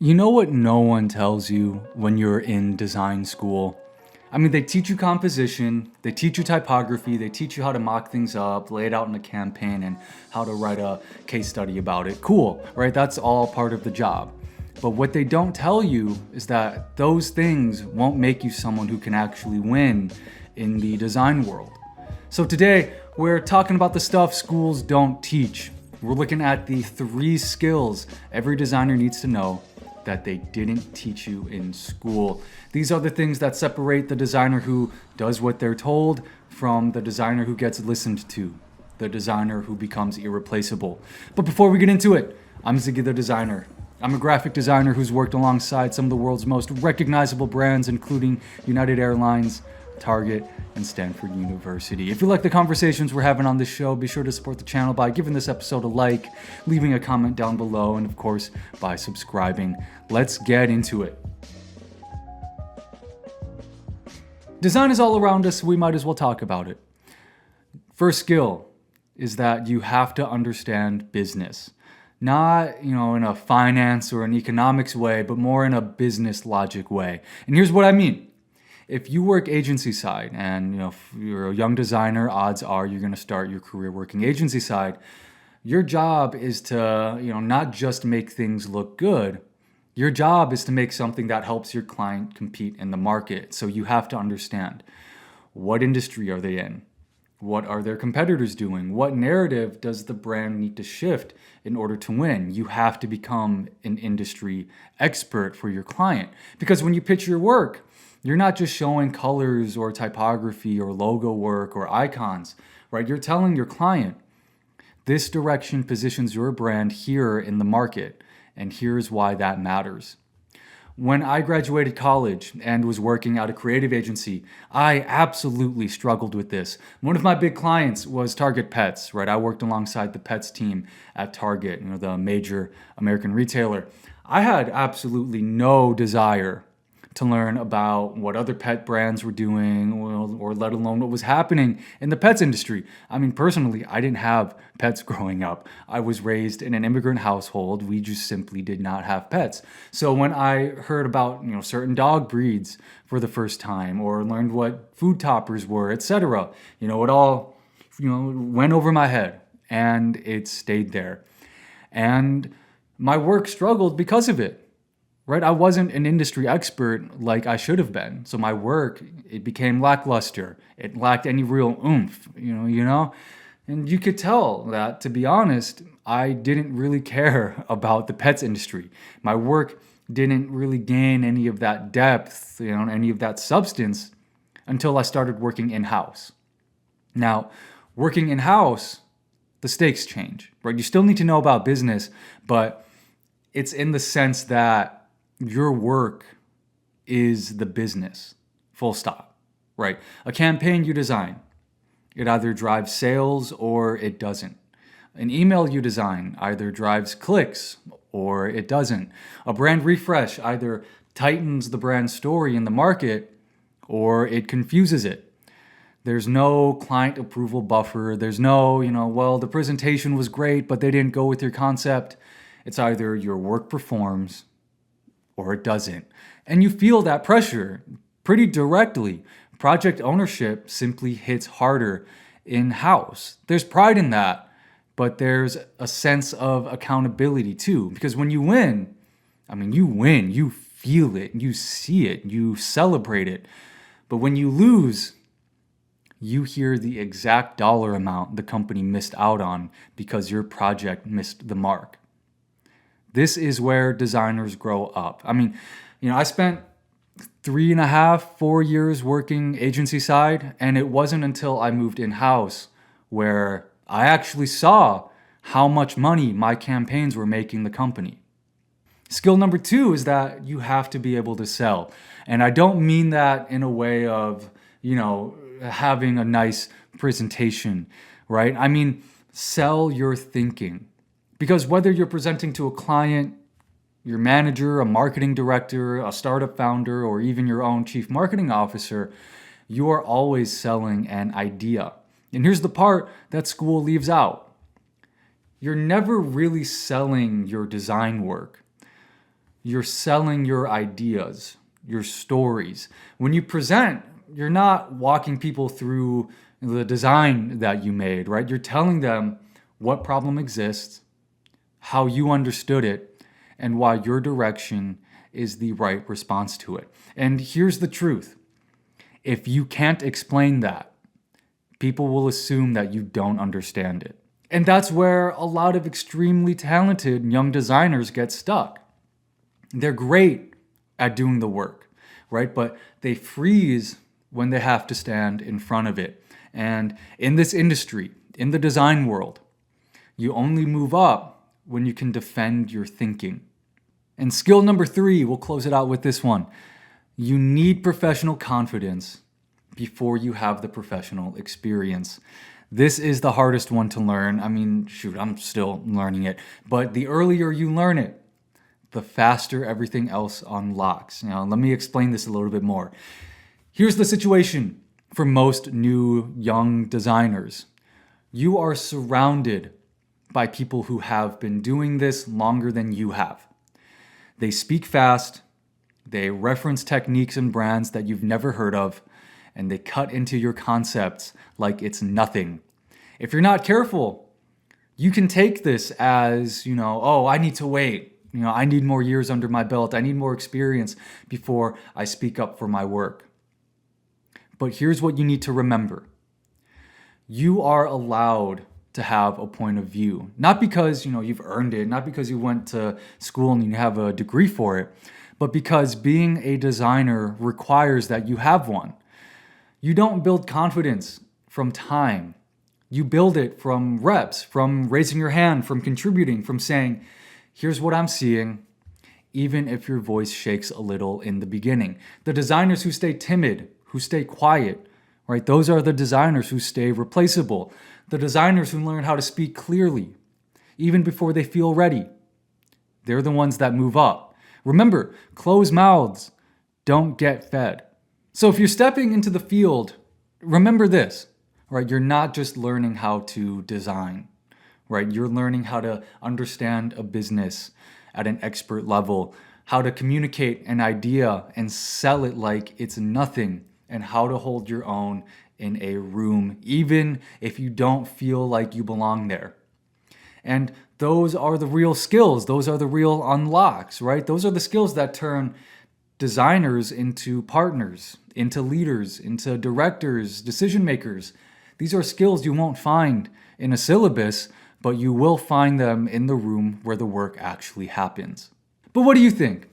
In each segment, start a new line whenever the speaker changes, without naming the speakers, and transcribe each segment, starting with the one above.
You know what no one tells you when you're in design school? I mean, they teach you composition, they teach you typography, they teach you how to mock things up, lay it out in a campaign, and how to write a case study about it. Cool, right? That's all part of the job. But what they don't tell you is that those things won't make you someone who can actually win in the design world. So today, we're talking about the stuff schools don't teach. We're looking at the 3 skills every designer needs to know that they didn't teach you in school. These are the things that separate the designer who does what they're told from the designer who gets listened to, the designer who becomes irreplaceable. But before we get into it, I'm Ziggy the Designer. I'm a graphic designer who's worked alongside some of the world's most recognizable brands, including United Airlines, Target, and Stanford University. If you like the conversations we're having on this show, be sure to support the channel by giving this episode a like, leaving a comment down below, and of course, by subscribing. Let's get into it. Design is all around us, so we might as well talk about it. First skill is that you have to understand business. Not, in a finance or an economics way, but more in a business logic way. And here's what I mean. If you work agency side and if you're a young designer, odds are you're going to start your career working agency side. Your job is to, not just make things look good. Your job is to make something that helps your client compete in the market. So you have to understand, what industry are they in? What are their competitors doing? What narrative does the brand need to shift in order to win? You have to become an industry expert for your client. Because when you pitch your work, you're not just showing colors or typography or logo work or icons, right? You're telling your client, this direction positions your brand here in the market, and here's why that matters. When I graduated college and was working at a creative agency, I absolutely struggled with this. One of my big clients was Target Pets, right? I worked alongside the pets team at Target, the major American retailer. I had absolutely no desire to learn about what other pet brands were doing or let alone what was happening in the pets industry. I mean, personally, I didn't have pets growing up. I was raised in an immigrant household. We just simply did not have pets. So when I heard about, certain dog breeds for the first time or learned what food toppers were, etc., it all, went over my head and it stayed there. And my work struggled because of it. Right? I wasn't an industry expert like I should have been. So my work, it became lackluster. It lacked any real oomph, And you could tell that, to be honest, I didn't really care about the pets industry. My work didn't really gain any of that depth, any of that substance until I started working in-house. Now, working in-house, the stakes change, right? You still need to know about business, but it's in the sense that your work is the business, full stop, right? A campaign you design, it either drives sales or it doesn't. An email you design either drives clicks or it doesn't. A brand refresh either tightens the brand story in the market or it confuses it. There's no client approval buffer. There's no, the presentation was great, but they didn't go with your concept. It's either your work performs or it doesn't. And you feel that pressure pretty directly. Project ownership simply hits harder in-house. There's pride in that, but there's a sense of accountability too. Because when you win, you win, you feel it, you see it, you celebrate it. But when you lose, you hear the exact dollar amount the company missed out on because your project missed the mark. This is where designers grow up. I spent 3.5, 4 years working agency side, and it wasn't until I moved in-house where I actually saw how much money my campaigns were making the company. Skill number 2 is that you have to be able to sell. And I don't mean that in a way of, having a nice presentation, right? I mean, sell your thinking. Because whether you're presenting to a client, your manager, a marketing director, a startup founder, or even your own chief marketing officer, you are always selling an idea. And here's the part that school leaves out. You're never really selling your design work. You're selling your ideas, your stories. When you present, you're not walking people through the design that you made, right? You're telling them what problem exists, how you understood it, and why your direction is the right response to it. And here's the truth. If you can't explain that, people will assume that you don't understand it. And that's where a lot of extremely talented young designers get stuck. They're great at doing the work, right? But they freeze when they have to stand in front of it. And in this industry, in the design world, you only move up when you can defend your thinking. And skill number 3, we'll close it out with this one. You need professional confidence before you have the professional experience. This is the hardest one to learn. I mean, shoot, I'm still learning it. But the earlier you learn it, the faster everything else unlocks. Now, let me explain this a little bit more. Here's the situation for most new young designers. You are surrounded by people who have been doing this longer than you have. They speak fast, they reference techniques and brands that you've never heard of, and they cut into your concepts like it's nothing. If you're not careful, you can take this as, oh, I need to wait. I need more years under my belt. I need more experience before I speak up for my work. But here's what you need to remember. You are allowed to have a point of view. Not because, you've earned it, not because you went to school and you have a degree for it, but because being a designer requires that you have one. You don't build confidence from time. You build it from reps, from raising your hand, from contributing, from saying, here's what I'm seeing, even if your voice shakes a little in the beginning. The designers who stay timid, who stay quiet, right? Those are the designers who stay replaceable. The designers who learn how to speak clearly, even before they feel ready. They're the ones that move up. Remember, closed mouths don't get fed. So if you're stepping into the field, remember this, right? You're not just learning how to design, right? You're learning how to understand a business at an expert level, how to communicate an idea and sell it like it's nothing, and how to hold your own in a room, even if you don't feel like you belong there. And those are the real skills. Those are the real unlocks, right? Those are the skills that turn designers into partners, into leaders, into directors, decision makers. These are skills you won't find in a syllabus, but you will find them in the room where the work actually happens. But what do you think?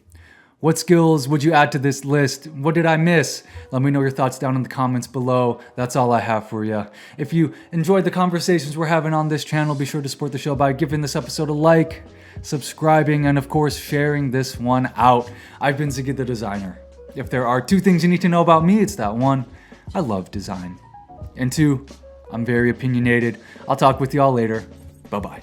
What skills would you add to this list? What did I miss? Let me know your thoughts down in the comments below. That's all I have for you. If you enjoyed the conversations we're having on this channel, be sure to support the show by giving this episode a like, subscribing, and of course, sharing this one out. I've been Ziggy the Designer. If there are 2 things you need to know about me, it's that 1, I love design. And 2, I'm very opinionated. I'll talk with y'all later. Bye-bye.